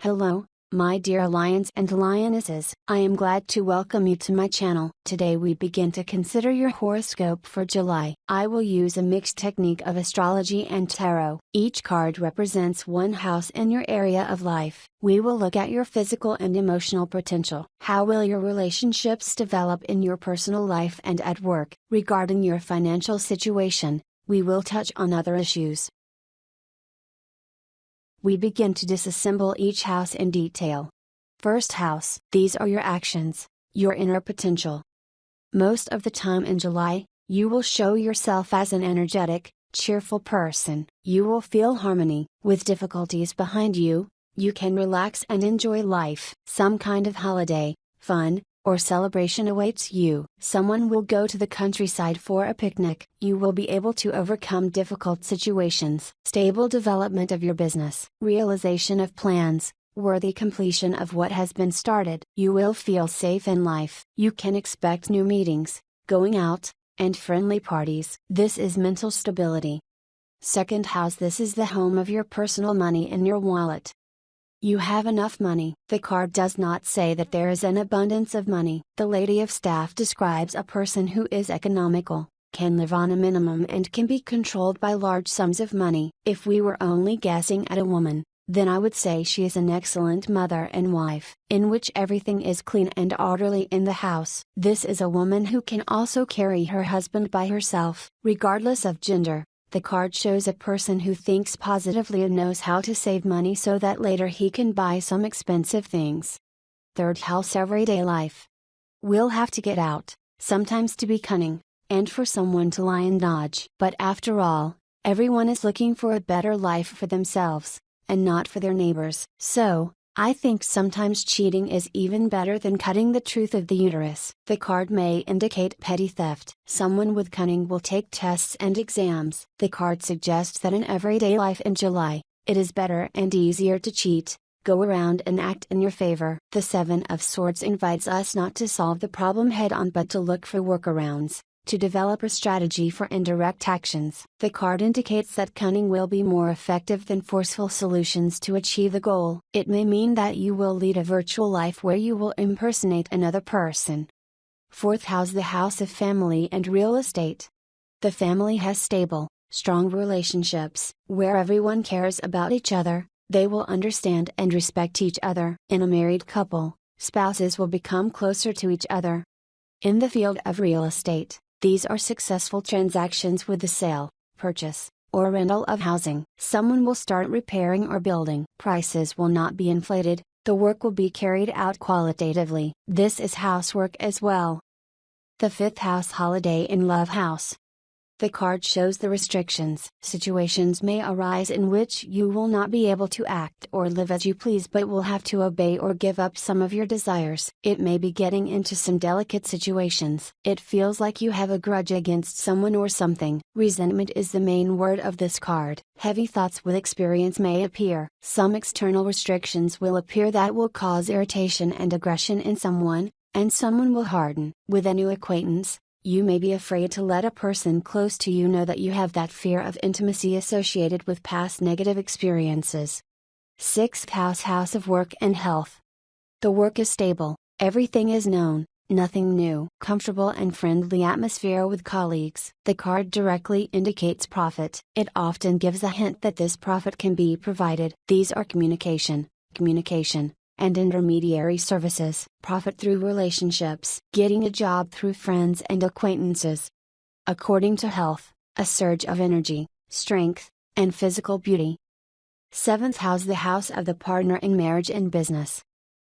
Hello, my dear lions and lionesses. I am glad to welcome you to my channel. Today we begin to consider your horoscope for July. I will use a mixed technique of astrology and tarot. Each card represents one house in your area of life. We will look at your physical and emotional potential. How will your relationships develop in your personal life and at work? Regarding your financial situation, we will touch on other issues. We begin to disassemble each house in detail. First house. These are your actions, your inner potential. Most of the time in July, you will show yourself as an energetic, cheerful person. You will feel harmony. With difficulties behind you, you can relax and enjoy life. Some kind of holiday, fun, or celebration awaits you. Someone will go to the countryside for a picnic. You will be able to overcome difficult situations. Stable development of your business. Realization of plans, worthy completion of what has been started. You will feel safe in life. You can expect new meetings, going out, and friendly parties. This is mental stability. Second house. This is the home of your personal money in your wallet. You have enough money. The card does not say that there is an abundance of money. The Lady of Staff describes a person who is economical, can live on a minimum and can be controlled by large sums of money. If we were only guessing at a woman, then I would say she is an excellent mother and wife, in which everything is clean and orderly in the house. This is a woman who can also carry her husband by herself. Regardless of gender, the card shows a person who thinks positively and knows how to save money so that later he can buy some expensive things. Third house. Everyday life. We'll have to get out, sometimes to be cunning, and for someone to lie and dodge. But after all, everyone is looking for a better life for themselves, and not for their neighbors. So, I think sometimes cheating is even better than cutting the truth of the uterus. The card may indicate petty theft. Someone with cunning will take tests and exams. The card suggests that in everyday life in July, it is better and easier to cheat, go around and act in your favor. The Seven of Swords invites us not to solve the problem head on but to look for workarounds, to develop a strategy for indirect actions. The card indicates that cunning will be more effective than forceful solutions to achieve the goal. It may mean that you will lead a virtual life where you will impersonate another person. Fourth house. The house of family and real estate. The family has stable, strong relationships, where everyone cares about each other, they will understand and respect each other. In a married couple, spouses will become closer to each other. In the field of real estate, these are successful transactions with the sale, purchase, or rental of housing. Someone will start repairing or building. Prices will not be inflated, the work will be carried out qualitatively. This is housework as well. The fifth house. Holiday in love house. The card shows the restrictions. Situations may arise in which you will not be able to act or live as you please but will have to obey or give up some of your desires. It may be getting into some delicate situations. It feels like you have a grudge against someone or something. Resentment is the main word of this card. Heavy thoughts with experience may appear. Some external restrictions will appear that will cause irritation and aggression in someone, and someone will harden. With a new acquaintance, you may be afraid to let a person close to you know that you have that fear of intimacy associated with past negative experiences. Sixth house. House of work and health. The work is stable, everything is known, nothing new. Comfortable and friendly atmosphere with colleagues. The card directly indicates profit. It often gives a hint that this profit can be provided. These are communication, and intermediary services. Profit through relationships. Getting a job through friends and acquaintances. According to health, a surge of energy, strength, and physical beauty. Seventh house. The house of the partner in marriage and business.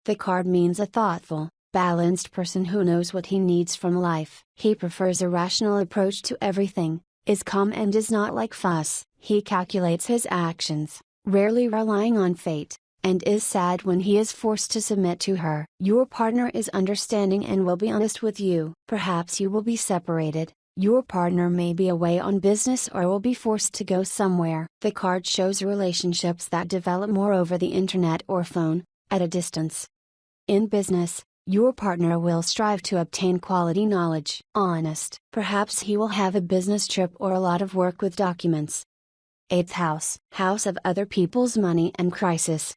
The card means a thoughtful, balanced person who knows what he needs from life. He prefers a rational approach to everything, is calm and does not like fuss. He calculates his actions, rarely relying on fate, and is sad when he is forced to submit to her. Your partner is understanding and will be honest with you. Perhaps you will be separated, your partner may be away on business or will be forced to go somewhere. The card shows relationships that develop more over the internet or phone, at a distance. In business, your partner will strive to obtain quality knowledge. Honest. Perhaps he will have a business trip or a lot of work with documents. 8th house. House of other people's money and crisis.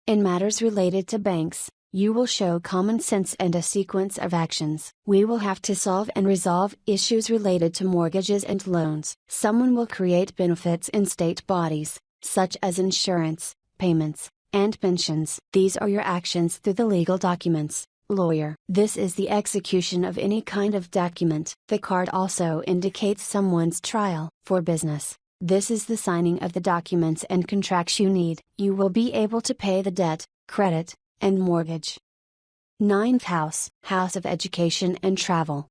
In matters related to banks, you will show common sense and a sequence of actions. We will have to solve and resolve issues related to mortgages and loans. Someone will create benefits in state bodies, such as insurance, payments, and pensions. These are your actions through the legal documents. Lawyer. This is the execution of any kind of document. The card also indicates someone's trial. For business, this is the signing of the documents and contracts you need. You will be able to pay the debt, credit, and mortgage. Ninth house, house of education and travel.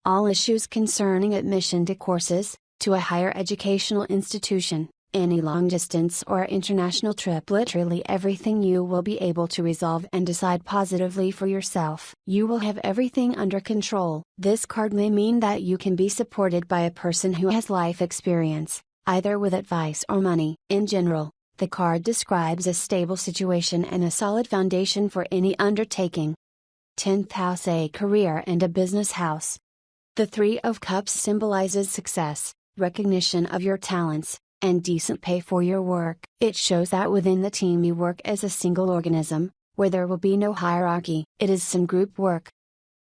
All issues concerning admission to courses, to a higher educational institution, any long distance or international trip, literally everything you will be able to resolve and decide positively for yourself. You will have everything under control. This card may mean that you can be supported by a person who has life experience, either with advice or money. In general, the card describes a stable situation and a solid foundation for any undertaking. 10th house, a career and a business house. The Three of Cups symbolizes success, recognition of your talents, and decent pay for your work. It shows that within the team you work as a single organism, where there will be no hierarchy. It is some group work.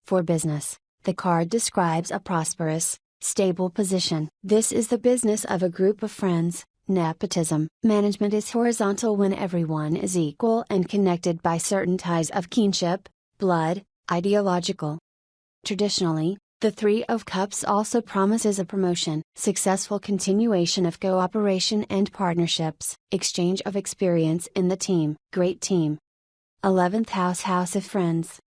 For business, the card describes a prosperous, stable position. This is the business of a group of friends. Nepotism. Management is horizontal when everyone is equal and connected by certain ties of kinship, blood, ideological. Traditionally, the Three of Cups also promises a promotion, successful continuation of cooperation and partnerships, exchange of experience in the team. Great team. 11th house, house of friends.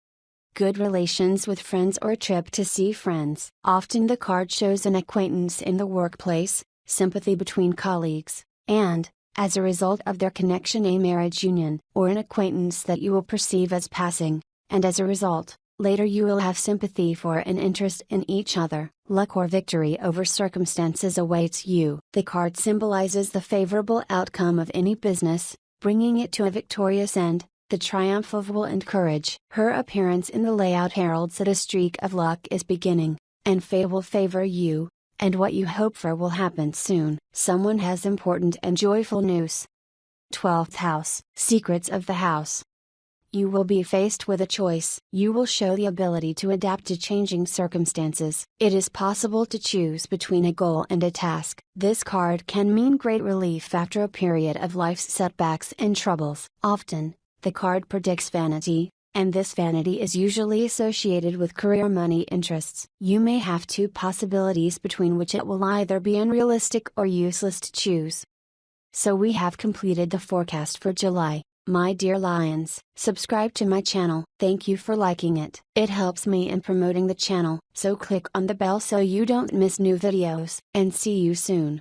Good relations with friends or a trip to see friends. Often the card shows an acquaintance in the workplace, sympathy between colleagues, and, as a result of their connection, a marriage union, or an acquaintance that you will perceive as passing, and as a result, later you will have sympathy for and interest in each other. Luck or victory over circumstances awaits you. The card symbolizes the favorable outcome of any business, bringing it to a victorious end. The triumph of will and courage. Her appearance in the layout heralds that a streak of luck is beginning, and fate will favor you, and what you hope for will happen soon. Someone has important and joyful news. 12th house, secrets of the house. You will be faced with a choice. You will show the ability to adapt to changing circumstances. It is possible to choose between a goal and a task. This card can mean great relief after a period of life's setbacks and troubles. Often, the card predicts vanity, and this vanity is usually associated with career money interests. You may have two possibilities between which it will either be unrealistic or useless to choose. So we have completed the forecast for July, my dear Lions. Subscribe to my channel. Thank you for liking it. It helps me in promoting the channel, so click on the bell so you don't miss new videos. And see you soon.